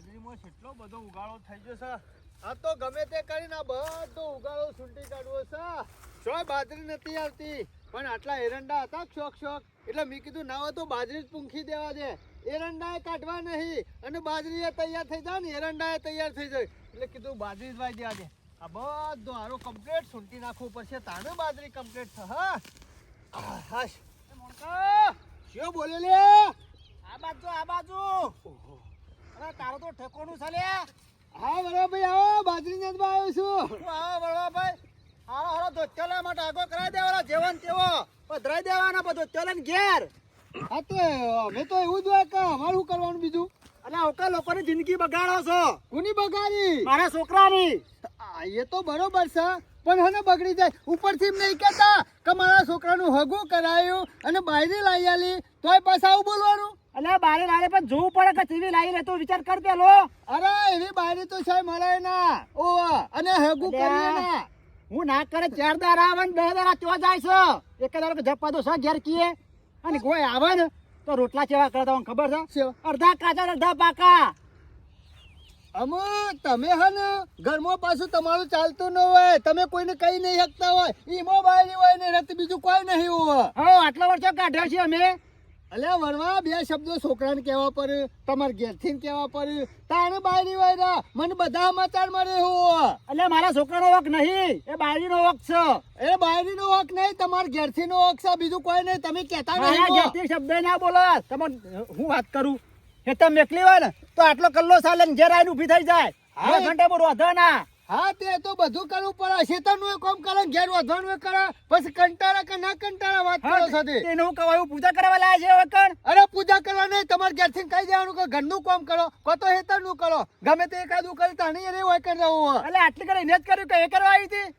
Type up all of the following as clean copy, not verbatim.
બાજરીમાં કેટલો બધો ઉગાડો થઈ ગયો છે. આ તો ગમે તે કરીને બધો ઉગાડો સૂંટી કાઢવો છે. શોય બાજરી નથી આવતી, પણ આટલા એરંડા હતા શોખ એટલે મેં કીધું ના હોય તો બાજરી જ પૂંખી દેવા દે. એરંડા કાઢવા નહીં અને બાજરી તૈયાર થઈ જાય ને એરંડા તૈયાર થઈ જાય એટલે કીધું બાજરી જ વાઈ દેવા દે. આ બધો હારો કમ્પ્લીટ સૂંટી નાખવું પડશે તાને બાજરી કમ્પ્લીટ છે. હા હાશ શું બોલે લે? આ બાજુ અરે તારો તો ઠેકોનું છે લે. હા વરવાભાઈ આવો, બાજરી ને આવ્યો છું. આવો વળવાભાઈ, હારો ધોચલા માટે આગો કરાવી દેવાના જેવન તેવો પધરાઈ દેવાના બધો ચલન ઘેર. હા તો અમે તો એવું જ હોય કે અમારે શું કરવાનું બીજું? અને ઓકા લોકોની જિંદગી બગાડો છો. કોની બગાડી? મારા છોકરાની. એ તો બરોબર છે, પણ હને બગડી જાય ઉપરથી એમ નહીં કહેતા કે મારા છોકરાનું હગું કરાયું અને બાયરી લાવી આલી તોય પાછા આવું બોલવાનું. અલ્યા બારે લારે પણ જોવું પડે કે ટીવી લાવી લે તો વિચાર કર પેલો. અરે એવી બાયરી તો છે મળે ના ઓવા અને હગું કરીએ ના. હું ના કરે 4 દાડા આવે ને 2 દાડા ત્યાં જાય છે. એક દાડો કે જપ્પા તો છે ઘેર કીએ અને કોઈ આવે ને તો રોટલા કેવા કરે તમને ખબર છે? અડધા કાચા અડધા પાકા. અમુ તમે હે ને ઘરમાં પાછું તમારું ચાલતું ન હોય, તમે કોઈને કઈ નહીં શકતા હોય, ઈમો બાયરી હોય ને રત બીજું કોઈ નહીં હોય. હા આટલા વર્ષો કાઢ્યા છે અમે. અલ્યા વરવા 2 શબ્દો છોકરાને કહેવા પડે, તમારે ઘેરથી કહેવા પડે, તારે બાયરી હોય ને મને બધા સમાચાર મળે હોય. એટલે મારા છોકરાનો વક નહીં, એ બાયરીનો વક છે. એ બાયરીનો વક નહીં, તમારે ઘેરથીનો વક છે, બીજું કોઈ નહીં. તમે કહેતા નહીં. ઘેરથી શબ્દ ના બોલો. તમે હું વાત કરું એ તમે મેકલી હોય ને તો આટલો કલ્લો ચાલે ને ઘેર આવીને ઊભી થઈ જાય. 2 ઘંટા પર વધે ના. હા તે તો બધું કરવું પડે. શેતરનું કામ કરે, ઘેર વધવાનું કરે, પછી કંટાળા કે ના કંટાળા વાત કરો સાથે. એને હું કહેવાય પૂજા કરવા લાયા છે વકણ? અરે પૂજા કરવા નહીં, તમારે ઘેરથી કહી દેવાનું કે ઘરનું કામ કરો, કો તો હેતરનું કરો, ગમે તે એકાદું કરી તાણી એને હોય કરી રહું. એટલે આટલી કરી એને જ કર્યું કે એ કરવા આવી હતી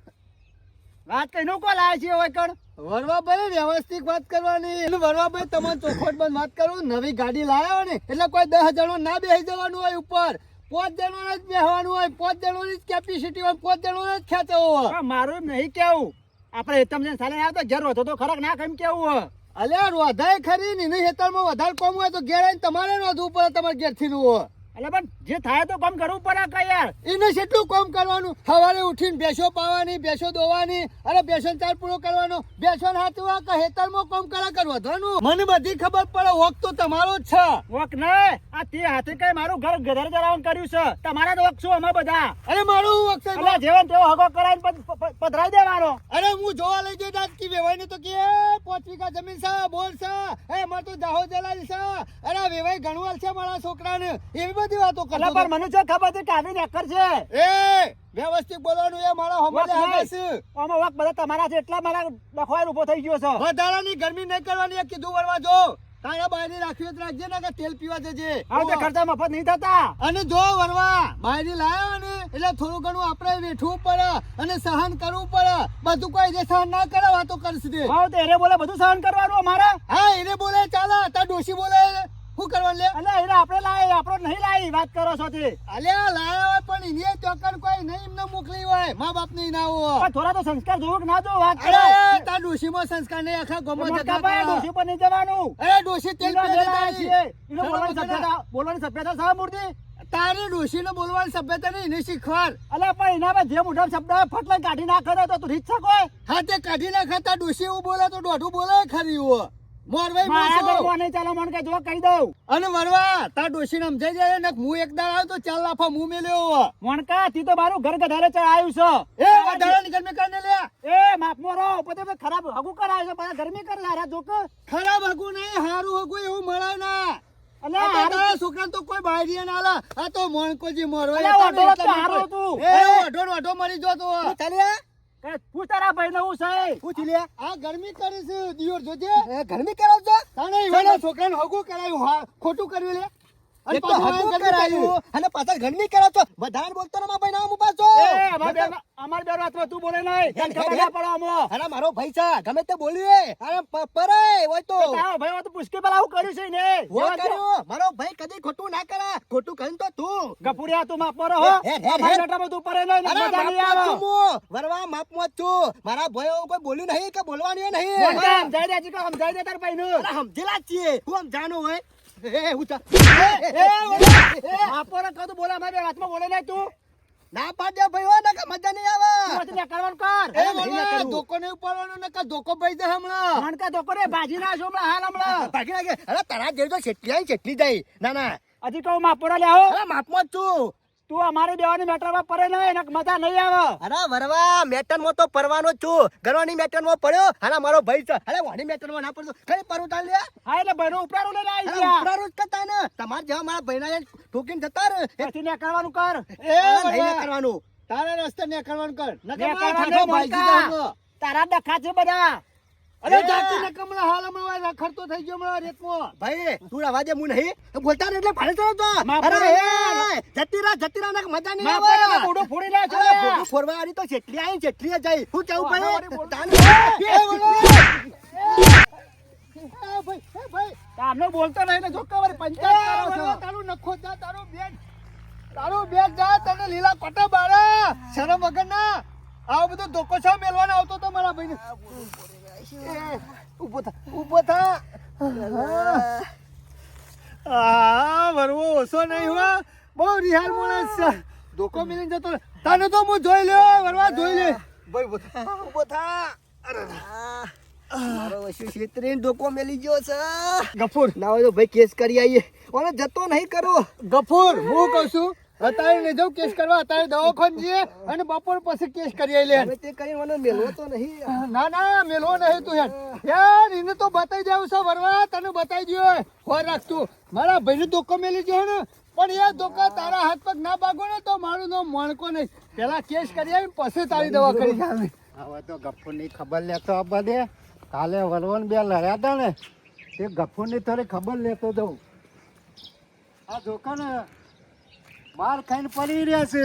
વાત કઈ કો લાયા છે વકણ? વરવાભાઈ વ્યવસ્થિત વાત કરવાની. એટલે વરવાભાઈ તમને ચોખવટ બંધ વાત કરું. નવી ગાડી લાવ્યા ને એટલે કોઈ 10 જણો ના બેસી જવાનું હોય ઉપર, 5 જણોને જ બેસવાનું હોય, 5 જણોની જ કેપેસિટી હોય, 5 જણોને જ ખેંચવો હોય. મારું એમ નહીં કેવું, આપણે હેતમ જઈને સાલે આવ્યો તો ઘેર વધો તો ખરાક ના કેમ કેવું હોય? અલ્યા રોધાય ખરી ને એની હેતરમાં વધારે કોમ હોય તો ઘેર આવીને તમારે નોંધવું પડે, તમારે ઘેરથી નું હોય. એટલે પણ જે થાય તો કામ કરવું પડે કે યાર. એને કેટલું કામ કરવાનું? સવારે ઉઠીને ભેંસો પાવાની, ભેંસો દોવાની, અરે ભેંસો ચાર પૂરો કરવાનો, ભેંસો હાથવા કે હેતરમાં કામ કરા વધવાનું. મને બધી ખબર પડે. વોક તો તમારો જ છે. વોક નહીં, આ તે હાથે કઈ મારું ઘર ઘર જરાવન કર્યું છે. તમારા તો વોક છું અમે બધા. અરે મારું વોક છે. એટલે જેવન તેવો હગો કરાવીને પધરાઈ દેવાનો. અરે હું જોવા લઈ જઈ કી વેવાઈ ને તો કે 5 વીઘા જમીન છે, બોર છે, એ મારે તો દાહોદ જલાલી છે, અરે વેવાઈ ગણવાલ છે મારા છોકરાને, એવી બધી વાતો કરે. પણ મને છે ખબર છે કે આવી નેકર છે. એ વ્યવસ્થિત બોલવાનું. એ મારા હમલે આવે છે. આમાં વોક બધા તમારા છે એટલા મારા ડખવાય ઉભો થઈ ગયો છે. વધારાની ગરમી નહીં કરવાની. એક કીધું વરવા જો તારા બાયરી રાખવી રાખજે ને કે તેલ પીવા દેજે. હા તે ખર્ચા મફત નહીં થતા. અને જો વરવા બાયરી લાવ્યો ને એટલે થોડું ઘણું આપણે વેઠવું પડે અને સહન કરવું પડે. બધું કોઈ જે સહન ના કરે વાતો કરશે દે. હા તે એને બોલે બધું સહન કરવાનું અમારે. હા એને બોલે ચાલે, તાર ડોશી બોલે શું કરવાનું લે? એટલે એને આપણે લાવી આપણો નહીં લાવી વાત કરો છો તે. અલ્યા લાયા હોય પણ એને ચોકર કોઈ નહીં એમને મોકલી હોય, મા બાપ ની ના હોય. પણ થોડા તો સંસ્કાર જોવું કે ના જો વાત કરે. અરે તાર ડોશીમાં સંસ્કાર નહીં, આખા ગામમાં જગા કરે. ડોશી પર નહીં જવાનું. અરે ડોશી તેલ પીવા છે એને બોલવાની સભ્યતા સા મૂર્તિ. તારી ડોશી ને બોલવાની સભ્યતા નહીં, એને શીખવાડ. અલ્યા પણ એનામાં જે મોઢા શબ્દ ફટલે કાઢી નાખે તો તું રીત છે કોઈ? હા તે કાઢી નાખતા ડોશી એવું બોલે તો દોઢું બોલે ખરી હોય. મોરવાઈ નહીં ચાલો મને કઈ જો કહી દઉં. અને વરવા તાર ડોશી ને સમજાઈ જાય ને હું એક દાડ આવ્યો તો 4 લાફા મું મેલ્યો. વણકા તી તો મારું ઘર ગધારે ચડાયું છે. એ વધારાની ગરમી કરીને લે. એ માપમો રહો પછી ખરાબ હગું કરાય છે પછી ગરમી કરે લારા જોક. ખરાબ હગું નહીં, હારું હગું એવું મળે ના. અલ્યા છોકરા તો કોઈ બાયરી ના આલા. આ તો મોણકોજી મોરવાઈ ઓઢો મરી જો તો ચાલ્યા. પૂછ તારા ભાઈ ને હું છે પૂછ લે. આ ગરમી કરી છે દિયોર જોજે. ગરમી કરો છો તાણે ઈવાનો છોકરાને હગું કરાયું, ખોટું કર્યું લે. અને પાછા ગરમી કરો છો. વધારે બોલતો ને ભાઈ નામ પાછો. અમાર બે વાતમાં તું બોલે નહીં. ખબર ના પડો અમો. અરે મારો ભાઈ છે ગમે તે બોલ્યું. અરે પરે હોય તો તારો ભાઈ તો પુષ્કે પેલા આવું કર્યું છે ને. મારો ભાઈ કદી ખોટું ના કરે. ખોટું કરીને તો તું ગપુડિયા તું માપ પર હો. મારા બેટામાં તું પરે નહીં. મજા નહીં આવે. વરવા માપમાં જ છું. મારા ભાઈ કોઈ બોલ્યું નહીં કે બોલવાની નહીં. સમજાઈ દે જી સમજાઈ દે તાર ભાઈ નું. સમજેલા જ છીએ. હું સમજાનું હોય. એ ઉતા એ આપોરા કા તો અમારી વાતમાં બોલે નહીં તું ના પાડ દે ભાઈ હો ને કે મજા નહીં આવે તું વચ્ચે કરવાનું કર એ વળવા ધોકો નહીં ઉપાડવાનો ને કે ધોકો ભાઈ દે હમણાં મન કા ધોકો રે ભાજી ના છો હમણાં હાલ હમણાં ભાગી નાખે અરે તારા જેવી તો છેટલી આવી છેટલી જાય ના ના હજી તો માપોડા લે આવો અરે માપમાં જ છું તું અમારી દેવાની મેટરમાં પડે નહીં એને મજા નહીં આવે અરે વરવા મેટરમાં તો પરવાનો જ છું ગરવાની મેટરમાં પડ્યો અરે મારો ભાઈ છે અરે વાની મેટરમાં ના પડતો કઈ પરવું તાલ લે હા એટલે ભાઈનો ઉપરાડું લઈને આવી ગયા ઉપરાડું જ કરતા ને તમાર જેવા મારા ભાઈના ઠોકીને જતા રે પછી ને કરવાનું કર એ નહીં કરવાનું તારા રસ્તે ને કરવાનું કર તારા ડખા છે બધા અરે જાતી ને કમળા હાલ હમણાં રખડતો થઈ ગયો હમણાં રેતમાં ભાઈ તું આવા દે હું નહીં બોલતા ને એટલે ભાડે ચલો તો અરે જતી રાહ ને મજા નહીં આવે બોડો ફોડી લે છે બોડો ફોડવા વાળી તો જેટલી આવી જેટલી જાય હું કેવું ભાઈ તારનો બોલતો નહીં ને જો કવર પંચાયત કરો છો તારું નખો જા તારો બેટ જા તને લીલા કોટા બાળા શરમ વગર ના આવો બધો ધોકો છો મેલવાનો આવતો તો મારા ભાઈને ઉભો થા વરવો ઓછો નહીં હો બહુ રિહાલ માણસ છે ધોકો મેલીને જતો તને તો હું જોઈ લ્યો વરવા જોઈ લે ભાઈ ઉભો થા અરે મારો વસ્તુ છેતરીને ધોકો મેલી ગયો છે ગફુર ના હોય તો ભાઈ કેસ કરી આવીએ ઓને જતો નહીં કરો ગફુર હું કહું છું અત્યારે લઈ જાઉં કેસ કરવા અત્યારે દવાખાને જઈએ અને બપોર પછી કેસ કરી લે હવે તે કરી મને મેલવો તો નહીં ના મેલવો નહીં તું યાર એને તો બતાવી જાવ છે વરવા તને બતાવી દયો ખોર રાખ તું મારા ભાઈને ધોકો મેલી ગયો ને પણ યાર ધોકા તારા હાથ પગ ના ભાગો ને તો મારું નામ મણકો નહીં પેલા કેસ કરી આવી પછી તારી દવા કરી જાય હવે તો ગફ્ફુરની ખબર લેતો આ બધે કાલે વરવન બે લડ્યા હતા ને તે ગફ્ફુરની થોડી ખબર લેતો જાઉં આ ધોકાને માર ખાઈને પડી રહ્યા છે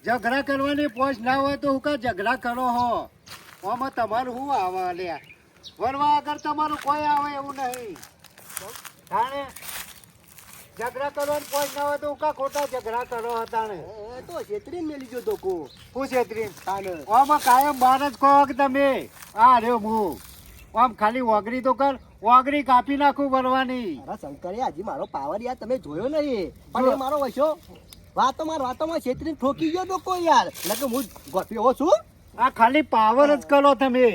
ઝઘડા કરવાની પોચ ના હોય તો હું કા ઝઘડા કરો હો આમાં તમારું શું આવે લ્યા વરવા આગળ તમારું કોઈ આવે એવું નહીં તાણે ઝઘડા કરવાની પોચ ના હોય તો હું કા ખોટા ઝઘડા કરો હતા ને તો છેતરીને મેલી ગયો ધોકો હું છેતરી આમાં કાયમ બાર જ કહો કે તમે આ રહ્યો હું આમ ખાલી ઓગરી તો કર ઓગરી કાપી નાખું વરવાની અરે શંકરે હજી મારો પાવર યાર તમે જોયો નહીં પણ એ મારો વશો વાતોમાં છેતરીને ઠોકી ગયો ધોકો યાર નકે હું ગોઠવ્યો છું આ ખાલી પાવર જ કરો તમે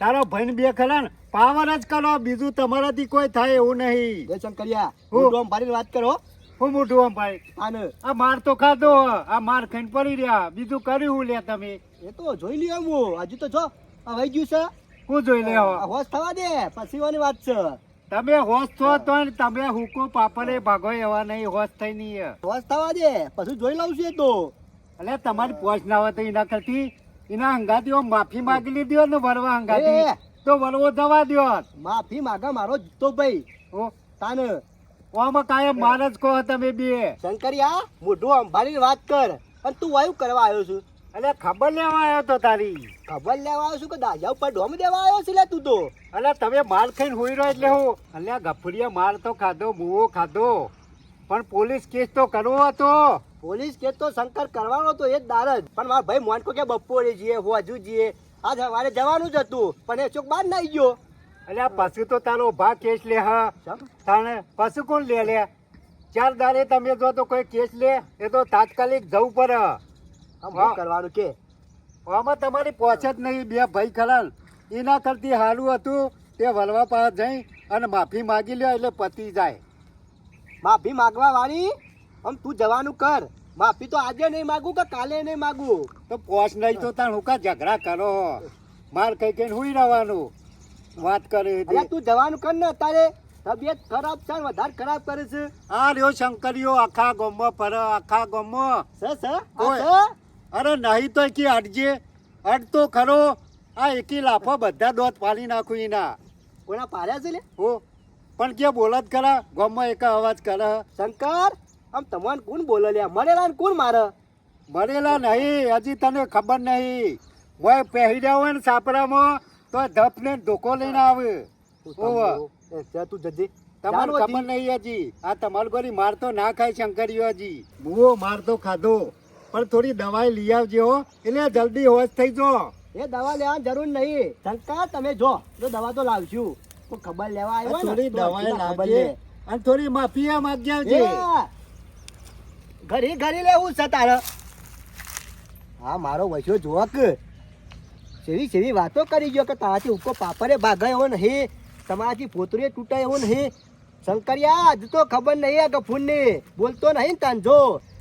તારો ભાઈ બે ખરા ને પાવર જ કરો બીજું તમારાથી કોઈ થાય એવું નહીં જય શંકરિયા હું આમ ભારીને વાત કરો હું મોટું આમ ભાઈ આને આ માર તો ખાધો આ માર ખાઈને પડી રહ્યા બીજું કર્યું હું લે તમે એ તો જોઈ લ્યો હું હજુ તો જો આ વહી ગયું છે હું જોઈ લે હોશ થવા દે પછી વાની વાત છે તમે હોશ છો તો તમે હુકો પાપડે ભાગો એવા નહીં હોશ થઈ નહીં હોશ થવા દે પછી જોઈ લઉં છું એ તો એટલે તમારી પોચ ના હોય તો એના કરતી એના હંગાતી માફી માંગી લીધી ને વરવા હંગાતી તો વરવો જવા દો માફી માગા મારો જીતો ભાઈ ઓ તાને ઓમાં કાયમ માર જ કહો તમે બે શંકરિયા મોઢું અંભારીને વાત કર અને તું વાયુ કરવા આવ્યો છું એટલે ખબર લેવા આવ્યો તો તારી ખબર લેવા આવ્યો છું કે દાજા ઉપર ઢોમ દેવા આવ્યો છે લે તું તો એટલે તમે માર ખાઈને હોઈ રહ્યો એટલે હું એટલે ગફુરિયા માર તો ખાધો મુવો ખાધો પણ પોલીસ કેસ તો કરવો હતો પોલીસ કેસ તો શંકર કરવાનો તો એ જ દાર જ પણ મારા ભાઈ મોનકો કે બપોરે જઈએ હોજુ જઈએ આજ સવારે જવાનું જ હતું પણ એ ચોક બહાર ના ગયો એટલે પછી તો તારો ભા કેસ લે હા તાણે પછી કોણ લે ચાર દાડે તમે જો તો કોઈ કેસ લે એ તો તાત્કાલિક જવું પડે કરવાનું કે આમાં તમારી પહોંચ જ નહીં બે ભાઈ ખરા એના કરતી સારું હતું તે વલવા પાસે જઈ અને માફી માગી લે એટલે પતી જાય માફી માગવા વાળી આમ તું જવાનું કર માફી તો આજે નહીં માગું કે કાલે નહીં માગું તો પહોંચ નહીં તો તાણ હું કા ઝઘડા કરો માર કઈ કઈ હુઈ રહેવાનું વાત કરે તું જવાનું કર ને અત્યારે તબિયત ખરાબ છે વધારે ખરાબ કરે છે આ રહ્યો શંકરીઓ આખા ગામમાં ફરે આખા ગામમાં અરે નહીં તો કે અડજે અડ તો ખરો આ એકી લાફો બધા દોત પાડી નાખું એના કોના પાડ્યા છે લે હો પણ કે બોલત ખરા ગામમાં એક અવાજ કરે શંકર આમ તમને કોણ બોલે લે મરેલા ને કોણ મારે મરેલા નહીં હજી તને ખબર નહીં હોય પહેર્યા હોય ને સાપડામાં તો ધપ ને ધોકો લઈને આવે તું જજે તમારું ખબર નહીં હજી આ તમારું ગોરી માર તો ના ખાય શંકરીઓ હજી બુઓ માર તો ખાધો પણ થોડી દવાઈ લઈ આવજે હો એટલે જલ્દી હોશ થઈ જો એ દવા લેવાની જરૂર નહીં શંકર તમે જો દવા તો લાવશું તો ખબર લેવા આવ્યો થોડી દવાઈ લાવજે અને થોડી માફી માંગી આવજે ઘડી ઘડી લેવું છે તારે હા મારો વૈસો જોક સેવી સેવી વાતો કરી ગયો કે તારાથી ઉકો પાપરે ભાગે એવો નહીં તમારાથી પોતરીએ તૂટે એવો નહીં શંકરિયા હજુ તો ખબર નહીં આ ગફૂરની બોલતો નહીં તાંજો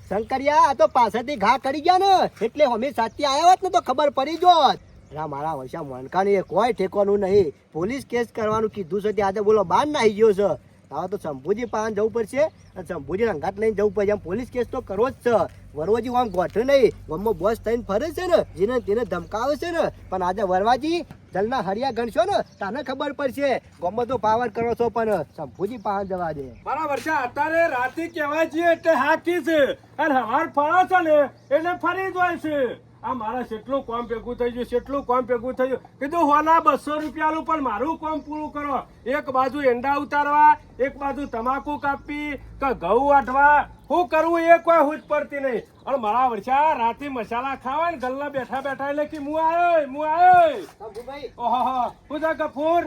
શંકરિયા આ તો પાછળથી ઘા કરી ગયા ને એટલે અમે સાચી આવ્યા હોત ને તો ખબર પડી જોત અરે મારા વૈસા મણકાની કોઈ ઠેકવાનું નહીં પોલીસ કેસ કરવાનું કીધું છે તે આજે બોલો બહાર નાહી ગયો છે હવે તો શંભુજી પાસે જવું પડશે અને શંભુજી અંગાત લઈને જવું પડશે પોલીસ કેસ તો કરવો જ છે વરવાજી આમ ગોઠે નહીં ગામમાં બોસ થઈને ફરે છે ને જેને તેને ધમકાવે છે ને પણ આજે વરવાજી જલના હરિયા ગણશો ને તને ખબર પડશે ગામમાં તો પાવર કરો છો પણ શંભુજી પાસે જવા દે મારા વર્ષા અત્યારે રાતે કહેવાય છે એટલે હાકી છે અને હવાર ફળો છે ને એટલે ફરી જ હોય છે આ મારા કેટલું કામ ભેગું થઈ ગયું કેટલું કામ ભેગું થયું કીધું હોના 200 રૂપિયાનું પણ મારું કામ પૂરું કરો એક બાજુ એંડા ઉતારવા એક બાજુ તમાકુ કાપી કે ઘઉં વાટવા શું કરવું એ કોઈ હુજ પડતી નહીં અને મારા વર્ષા રાતે મસાલા ખાવા ને ગલ્લા બેઠા બેઠા એટલે કે હું આવ્યો શંભુભાઈ ઓહો હું છે ગફૂર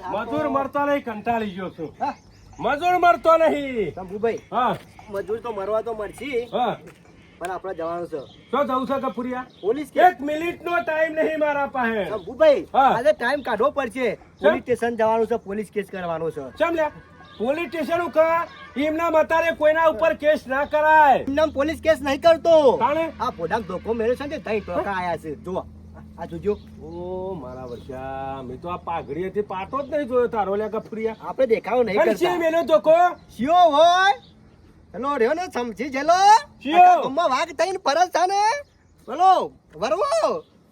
મજૂર મરતો નહીં કંટાળી ગયો છું હા મજૂર મરતો નહીં શંભુભાઈ હા મજૂર તો મરવા તો મરશી હા પણ આપણે જવાનું છે શું જવું છે ગફુરિયા પોલીસ કેસ 1 મિનિટનો ટાઈમ નહીં મારા પાસે શંભુભાઈ હા. આજે ટાઈમ કાઢવો પડશે પોલીસ સ્ટેશન જવાનું છે પોલીસ કેસ કરવાનો છે ચમ લ્યા પોલીસ સ્ટેશન ઉપર એમના મતારે કોઈના ઉપર કેસ ના કરાય એમનામ પોલીસ કેસ નહીં કરતો તાણે આ પોડામ ધોકો મેળ્યો છે ને તઈ ટોકા આયા છે જો આ જોજો ઓ મારા વર્ષા મેં તો આ પાઘડી હતી પાટો જ નહીં જોયો તારો લ્યા ગફુરિયા આપણે દેખાવો નહીં અને શી કરતા મેલ્યો ધોકો શિયો હોય હેલો રહ્યો ને સમજી જેલો શિયો. આખા ગામમાં વાઘ થઈને ફરજ છે ને બોલો વરવો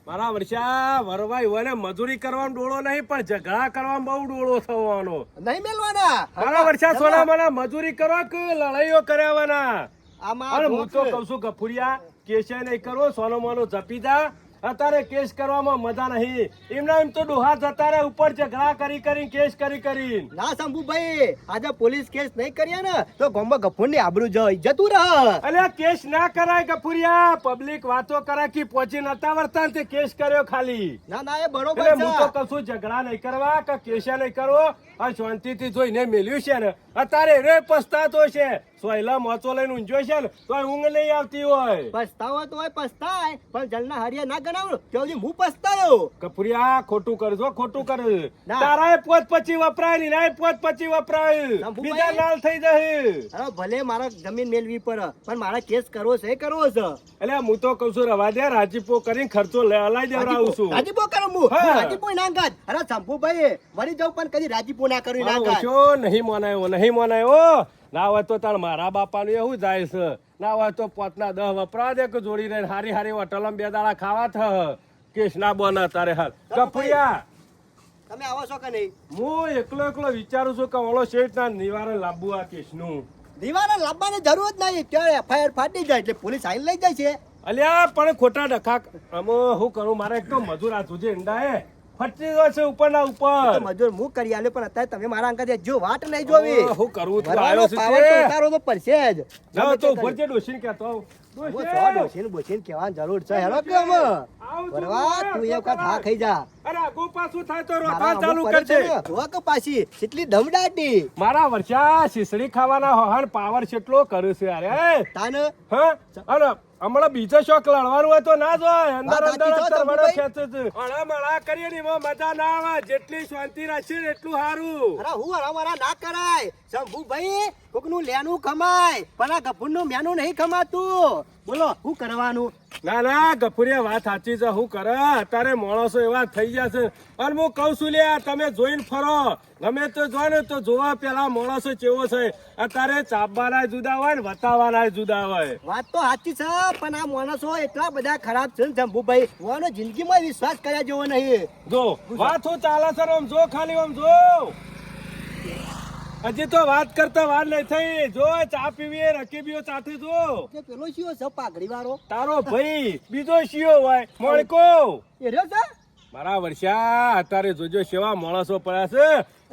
મારા વર્ષા વરવાઈ હોય ને મજૂરી કરવાનો ડોળો નહીં પણ ઝઘડા કરવામાં બહુ ડોળો થવાનો નહીં મેલવાના મારા વર્ષા સોના મને મજૂરી કરવા કે લડાઈઓ કરાવવાના આમાં અને હું તો કઉ છું ગફુરિયા કેસે નહીં કરો સોનો મોનો જપી જા અત્યારે કેસ કરવામાં મજા નહીં એમના એમ તો ડોહા જતા રહે ઉપર ઝઘડા કરી કેસ કરી ના શંભુભાઈ આજે પોલીસ કેસ નહીં કર્યા ને તો ગામમાં ગફુરની આબરૂ જતું રહે અલ્યા કેસ ના કરાય ગફુરિયા પબ્લિક વાતો કરે કે પહોંચી નતા વર્તા ને તે કેસ કર્યો ખાલી ના ના એ બરોબર એટલે હું તો છે કઉ છું ઝઘડા નહીં કરવા કે કેસે નહીં કરવો આ શાંતિથી જોઈને મેલ્યું છે ને અત્યારે રે પસ્તાતો છે સોયલા મોચો લઈને ઊંઝો છે ને તો ઊંઘ નહીં આવતી હોય પસ્તાવો તો હોય પસ્તાય પણ જલના હરિયા ના ગણાવ કે હજી હું પસ્તાયો કપુરિયા ખોટું કરજો ખોટું કર ના. તારાએ પોત પછી વપરાય ની નાય પોત પછી વપરાય શંભુભાઈ. બીજા લાલ થઈ જાય અરે ભલે મારા જમીન મેળવી પર પણ મારા કેસ કરવો છે એટલે હું તો કઉ છું રવા દે રાજીપો કરીને ખર્ચો હલાઈ દેવડાવું છું રાજીપો કરું હું હા. રાજીપો ના ગાત અરે શંભુભાઈ વળી જાઉં પણ કદી રાજીપો ના કર્યું ના ગાત ઓછો નહીં મોનાયો ના હોય તો તાર મારા બાપાનું એવું જાય છે ના હોય તો પોતના 10 વપરા દે કે જોડી રહીને હારી હારી હોટલમાં 2 દાડા ખાવા થ કેસ ના બને તારે હાલ કપુરિયા તમે આવો છો કે નહીં હું એકલો વિચારું છું કે ઓલો શેઠ ના નિવારણ લાવવું આ કેસનું દીવાના લાવવાની જરૂર જ નહીં ત્યારે એફઆઈઆર ફાટી જાય એટલે પોલીસ આઈને લઈ જાય છે અલ્યા પણ ખોટા ડખા આમાં હું કરું મારે એક તો મજૂર આ જોજે ઈંડા હે ફટી રહ્યો છે ઉપરના તો ઉપર મજૂર હું કરી આલ્યો પણ અત્યારે તમે મારા અંકા જો વાટ નહીં જોવી હું કરું તું વરવાનો આવ્યો છે પાવર તો તે. ઉતારો તો પડશે જ જાઓ તો ગમે તે ઉપર કરી. જે ડોશીને કહેતો આવું. હું ડોશી! સો ડોશીને કહેવાની જરૂર છે હેલો કે અમે આવું છું વરવા યાર, તું શું એક વખત હા કરાય? ખાઈ જા અરે આગુ પાછું થાય તો મારા રોકા ચાલુ અમુક પડે છે કરજે ને, જોવા કે પાછી કેટલી દમડાટી મારા વર્ષા શીસડી ખાવાના હોહન પાવર કેટલો કર્યો છે યાર તાને હા અને હમણાં બીજો શોખ લડવાનું હોય તો ના જોય અંદર વાત સાચી અંદર છે, તરવડો શંભુભાઈ. ખેંચે છે હળા કરીએ ને એમાં મજા ના આવે જેટલી શાંતિ રાખીએ ને એટલું સારું અરે હું હરામરા ના કરાય શંભુભાઈ કોકનું લેનું કમાય પણ આ ગફુરનું મેનું નહીં કમાતું બોલો શું કરવાનું ના ગફુરિયા વાત સાચી છે હું કરે અત્યારે માણસો એવા થઈ ગયા છે અને હું કઉ છું લે તમે જોઈને ફરો ગમે તો જો ને તો જોવા પેલા માણસો કેવો છે અત્યારે ચાપવાના જુદા હોય ને વતાવાના જુદા હોય વાત તો સાચી છે પણ આ માણસો એટલા બધા ખરાબ છે ને શંભુભાઈ વાનો જિંદગીમાં વિશ્વાસ કર્યા જેવો નહીં જો વાત હું ચાલે છે ને આમ જો ખાલી આમ જો હજી તો વાત કરતા વાર નહીં થઈ જો ચા પીવી રકીબીઓ સાથે જો કે પેલો શિયો છે પાઘડી વાળો તારો ભાઈ બીજો શિયો હોય મોળકો એ રહ્યો છે મારા વર્ષા અત્યારે જોજો સેવા માણસો પડ્યા છે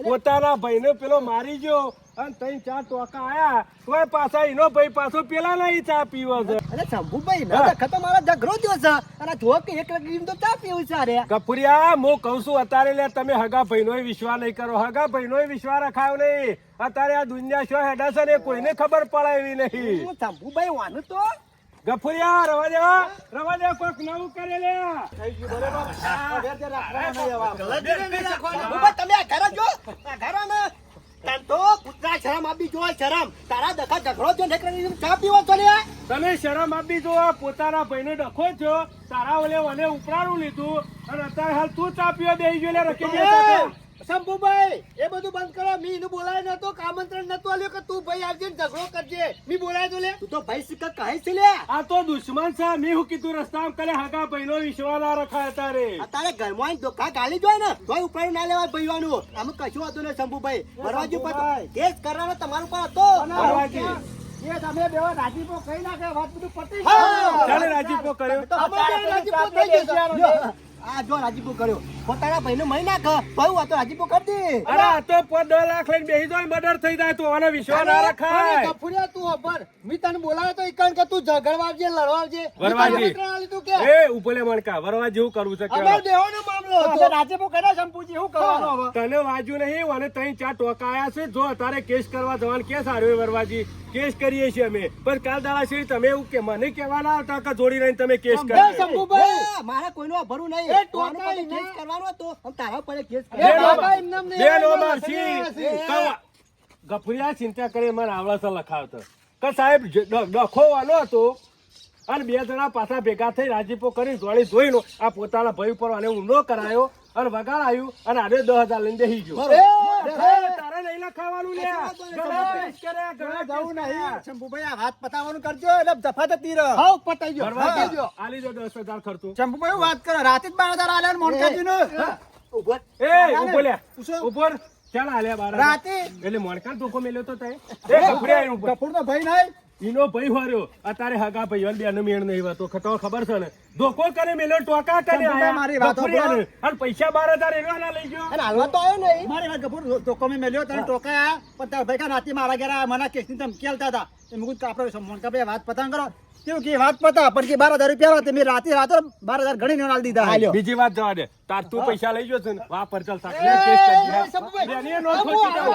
પોતાના ભાઈને પેલો મારી ગયો અને ત્રણ ચાર ટોકા આયા તોય પાછા એનો ભાઈ પાછો પેલા નહીં ચા પીવો છે. અરે શંભુભાઈ ના દેખાતો મારો ઝઘડો થયો છે અને જો કે એક રકમ તો ચા પીવું છે અરે ગફુરિયા હું કહું છું અત્યારે લે તમે હગા ભાઈનો વિશ્વાસ નહીં કરો. હગા ભાઈનો વિશ્વાસ રખાયો નહીં. અત્યારે આ દુનિયા શું હેડા છે ને કોઈને ખબર પડે એવી નહીં. હું શંભુભાઈ વાનું તો ગફુરિયા રવા દે કોક નવું કરે લે. શંભુભાઈ તમે આ ઘરે જો આ ઘરે ને તને તો કૂતરા શરમ આપી જો શરમ તારા દખા ઝઘડો થયો ને એક રકમ ચા પીવો છો લે તમે શરમ આપી જો પોતાના ભાઈને ડખો છો તારા ઓલે મને ઉપરાણું લીધું અને અત્યારે હાલ તું ચા પીવા બેસી ગયો લે રખી ગયા. શંભુભાઈ એ બધું બંધ કરો. મી એનું બોલાય નતો, આમંત્રણ નતું આલ્યું કે તું ભાઈ આવજે ને ઝઘડો કરજે. મી બોલાય તો લે. તું તો ભાઈ સિક્કા કહે છે લે આ તો દુશ્મન છે. મેં હું કીધું રસ્તામાં કરે હગા ભાઈનો વિશ્વાસ ના રખાય તારે. અત્યારે ઘરમાં આવીને ધોકા ગાલી જોય ને તોય ઉપાડી ના લેવાય ભઈવાનું આમ કશું હતું ને શંભુભાઈ વરવાજી પર કેસ કરવાનો તમારું પર હતો વરવાજી. એ તમે બેવા રાજીપો કહી નાખે વાત બધું પતી ચાલે રાજીપો કર્યો. રાજીપો થઈ ગયો આ જો રાજીપો કર્યો પોતાના ભાઈને મહી નાખ બહુ આ તો રાજીપો કરી દે અરે આ તો 10 લાખ લઈને બેસી જાય મર્ડર થઈ જાય તો આનો વિશ્વાસ ના રખાય. ગફુરિયા તું અભર. મી તને બોલાયો તો ઈકણ કે તું ઝઘડવા આવજે, લડવા આવજે. વરવાજી. મી તને આમંત્રણ આલ્યું તું કે એ ઉપલે મણકા વરવા જેવું કરવું છે અમાર કે દેવાનો મામલો હતો. રાજીપો કરે શંભુજી શું કરવાનો હવે તને વાજુ નહીં અને ત્રણ ચાર ટોકા આયા છે. જો તારે કેસ કરવા જવાનું કેસ આવ્યો વરવાજી કેસ કરીએ છીએ અમે. પણ કાલ દાડા છે તમે એવું કે મને કહેવાના હતા કે જોડી રહીને તમે કેસ એ કર્યો. શંભુભાઈ મારે કોઈનો ભરું નહીં એ ટોકા કોનો ઈ કેસ કરવાનો હતો આમ તારા પર કેસ એ કરવાનો બાબા એમને એમને બે નો એમને બારસી. એમને કવા. ગફુરિયા ચિંતા કરે મને આવડે છે લખાવતો કે સાહેબ ડખોવાનો હતો અને બે જણા પાછા ભેગા થઈ રાજીપો કરી જોડી જોઈનો આ પોતાના ભાઈ ઉપર અને ઊંડો કરાયો અને વગાડાયું અને આને 10,000 લઈને બેસી ગયો. તારે નહીં લખાવાનું લે. ગણેશ કરે, ગણેશ જવું કરે. નહીં શંભુભાઈ આ વાત પતાવવાનું કરજો એટલે દફા થતી રહે હાવ પતાઈ ગયો. વરવાજી, આલી દો 10,000 ખર્ચો. શંભુભાઈ વાત કરો રાતે જ 12,000 આલ્યા ને મોનકાજીનો ઉભો એ ઉભો લે. પૂછો. ઉભો રે. ચાલ આલ્યા બાર. રાતે એટલે મોણકાને ધોકો મેલ્યો તો તય. એ ગફુરિયા એનું ઉપર. કપૂરનો ભાઈ નહીં ઈનો ભાઈ હાર્યો અત્યારે હગા ભાઈઓ બેનો મેળ નહીં હોતો તો ખબર છે ને ધોકો કરે મેલ્યો ટોકા કરે શંભુભાઈ, મારી વાત ગફુરિયાને. અને પૈસા 12,000 એનો ના લઈ ગયો. અને હાલવા તો આવ્યો નહીં મારી વાત કપૂર ટોકો મેં મેલ્યો તને ટોકા આયા પણ તારા ભાઈ કા નાતી મારા ઘરે આયા. મને કેસની ધમકી આલતા હતા એ મુકુદ કાપડો મોનકા ભાઈ વાત પતાંગ કરો કેવું કે વાત પતા પણ કે 12,000 રૂપિયા હતા મેં રાતે 12,000 ગણીને આલી દીધા બીજી વાત જવા દે તાર તું પૈસા લઈ ગયો છે ને વાપર ચાલ એ, સાક્ષી શંભુભાઈ. બેનીએ નો ખોટી જાવ.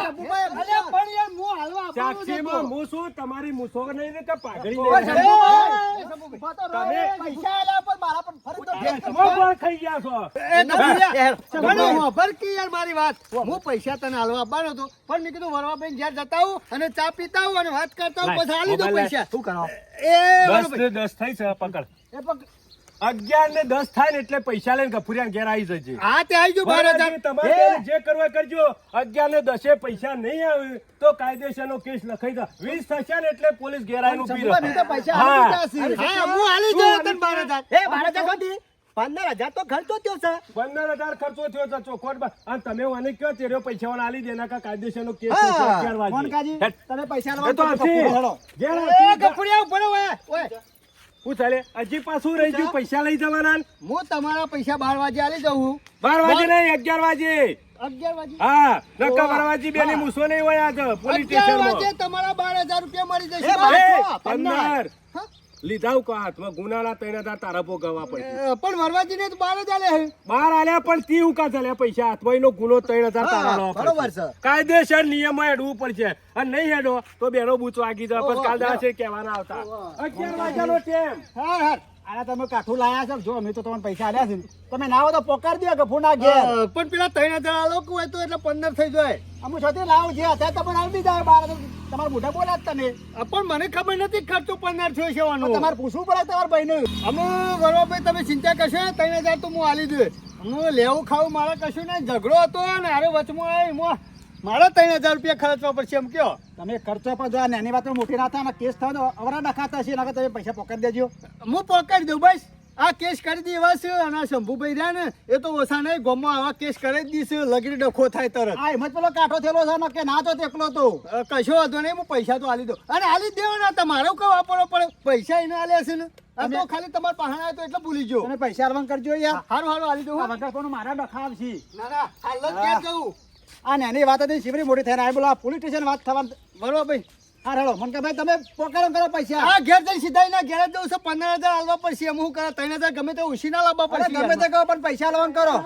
અલ્યા પણ યાર હું હાલવા આપવાનો જ સાક્ષીમાં હતો. હું શું તમારી મૂછો નહીં ને કે પાઘડી એ, નહીં. શંભુભાઈ. તમે પૈસા આલ્યા પણ મારા પણ ફરક તો ગેસમાં પણ ખાઈ ગયા છો. એ ગફુરિયા, શંભુભાઈ, હું અભર કી યાર મારી વાત. હું પૈસા તને હાલવા આપવાનો હતો પણ મેં કીધું વરવાભાઈ ઘેર જતા આવું અને ચા પીતા આવું અને વાત કરતા આવું પછી હાલી દો મોબાઈલ પૈસા. શું કરો એ 10 વરવાભાઈ. ને 10 થઈ છે પકડ. એ પણ 11 ને 10 થાય ને એટલે પૈસા લઈને ગફુરિયાને ઘેર આવી જજે. હા તે આવી ગયો 12,000. વરવાજી, તમારે ત્યારે જે કરવા એ કરજો. 11 ને 10 પૈસા નહીં આવે તો કાયદેસરનો કેસ લખાઈ દો. 20 થશે ને એટલે પોલીસ ઘેર આવીને ઊભી રહે. શંભુભાઈ, મેં તો પૈસા હા. આલી દીધા છે. હા હું હાલી ગયો તને 12,000. એ 12,000 હતી 15,000 તો ખર્ચો થયો છે 15,000 ખર્ચો થયો તો ચોખવટ અને તમે મને કયો તેરો પૈસા વાળા આલી દેના કા કાયદેસરનો કેસ હા, થશે 11 વાગે. મોનકાજી, હેટ. તમે પૈસા એ તો લેવા હસી. હેડો. ઘેર એ હસી. ગફુરિયા ઉપર ઓય. ઓય. શું ચાલે હજી પાછું રહી ગયું પૈસા લઈ જવાના ને? હું તમારા પૈસા 12 વાગે આલી જાઉં 12 વાગે નહીં 11 વાગે. 11 વાગે હા નકા વરવાજી બેની મૂછો નહીં હોય આજ પોલીસ 11 સ્ટેશનમાં. વાગે તમારા 12,000 રૂપિયા મળી એ જશે. ભાઈ. 15 હા? લીધા હું કો હાથમાં ગુનાના 3,000 તારા ભોગવવા પડશે. પણ વરવાજીને તો 12,000 લે. બહાર આલ્યા પણ તી ઉકા ચાલ્યા પૈસા હાથમાં એનો ગુનો 3,000 તારા હા, લાવવા બરોબર પડશે. છે. કાયદેસર નિયમમાં હેડવું પડશે અને નહીં હેડો તો બેનો બૂચ વાગી જાય પછી કાલ દાડા છે કહેવાના આવતા 11 વાગ્યાનો ટાઈમ. હા હા આના તમે કાઠું લાયા છો જો અમે તો તમને પૈસા આલ્યા છે તમે ના આવો તો પોકાર દો કે ફોન ઘેર પણ પેલા 3,000 આલો કે હોય તો એટલે 15 થઈ જાય. અમુ છોથી લાવ છે અત્યારે તમને આવી દીધા 12 તમારા મોઢા બોલ્યા જ તમે પણ મને ખબર નથી ખર્ચો 15 થયો છે તો વાનો. તમારે પૂછવું પડે તમારા ભાઈને અમે વરવાભાઈ તમે ચિંતા કરશો 3,000 તો હું આલી દઉં. હું લેવું ખાવું મારે કશું નહીં. ઝઘડો હતો ને હારે વચમાં આવી મારા 3,000 રૂપિયા ખર્ચવા પડશે એમ કયો. તમે ખર્ચો પર જો આ નાની વાતો મોટી ના થાય ને કેસ થાય તો અવરા નખાતા છે નકર તમે પૈસા પકડી દેજો હું પકડી દઉં બસ. આ કેસ કરી દે એવા છે અને આ શંભુભાઈ રહ્યા ને એ તો ઓછા નહીં ગોમમાં આવા કેસ કરી જ દીશે લગીરી ડખો થાય તરત. આ હિંમત પેલો કાઠો થયેલો છે ને કે ના તો એકલો તો કશો વાંધો નહીં હું પૈસા તો આલી દઉં અને આલી જ દેવાના તમારે કઈ વાપરવો પડે પૈસા એને આલ્યા છે ને આ તો ખાલી તમારા પાસે આવ્યા તો એટલે ભૂલી ગયો. તમે પૈસા આલવાન કરજો યાર હારું હારું આલી દઉં આ હો. વગર કોનું મારા ડખાવ છે ના ના હાલ જ ઘેર જવું. આ નાની વાત હતી શિવરી મોટી થઈને આવી બોલો આ પોલીસ સ્ટેશન વાત થવા બરોબર ભાઈ હા રેડો મને કે ભાઈ તમે પોકારો કરો પૈસા આ ઘેર જઈને સીધા એના ઘેર જ જવું છે 15,000 આલવા પડશે એમ હું કરે 3,000 ગમે તે ઉછી ના લાવવા અરે પડશે ગમે તે કહો પણ પૈસા લેવાનું કરો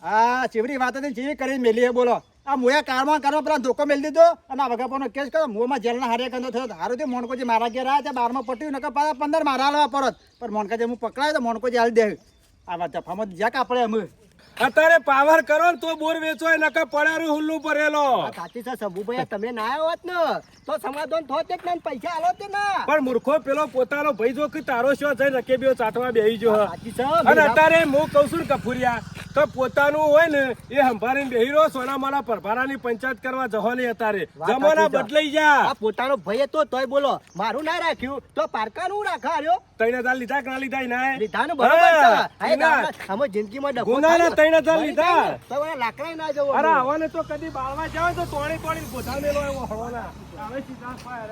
આ ચીવડી વાત હતી ચીવી કરીને મેલી હે બોલો આ મોયા કારમાં કરવા પેલા ધોકો મેલી દીધો અને આ વગાપાનો કેસ કર્યો મોમાં જેલના હારે કંદો થયો હારું તે મોણકોજી મારા ઘેર આવ્યા ત્યાં 12માં પટ્યું નકર પાછા 15 મારા હાલવા પરત પણ મોણકાજી હું પકડાયો તો મોણકોજી હાલ દે આ જફામાં જ્યાં કાપડે અમે અત્યારે પાવર કરો ને તો બોર વેચો નકર પડ્યારું હુલ્લું ભરેલો સાચી છે શંભુભાઈ તમે ના આવ્યો હોત ને તો સમાધાન થોત એક ને પૈસા આલો તે ના પણ મૂર્ખો પેલો પોતાનો ભાઈ જો કે તારો શો જઈને રકેબીઓ ચાટવા બેહી જો સાચી છે અને અત્યારે હું કહું છું ને કફુરિયા તો પોતાનું હોય ને એ સંભાળીને બેહી રહ્યો સોનામાળા પરભારાની પંચાયત કરવા જવાની અત્યારે જમાના બદલાઈ જા આ પોતાનો ભાઈ તો તોય બોલો મારું ના રાખ્યું તો પારકાનું રાખા રહ્યો 3,000 લીધા કે ના લીધા એના લીધાનું બરોબર છે હા, આ ગામના અમે જિંદગીમાં ડખો ગુનાના થાય ને. 3,000 લીધા. તો ઓલા લાકડાય ના જવો અરે આવવાને તો કદી બાળવા જાવ તો તોડી તોડી ગોધા મેલો એવો હળવાના આવે સીધા ફાયર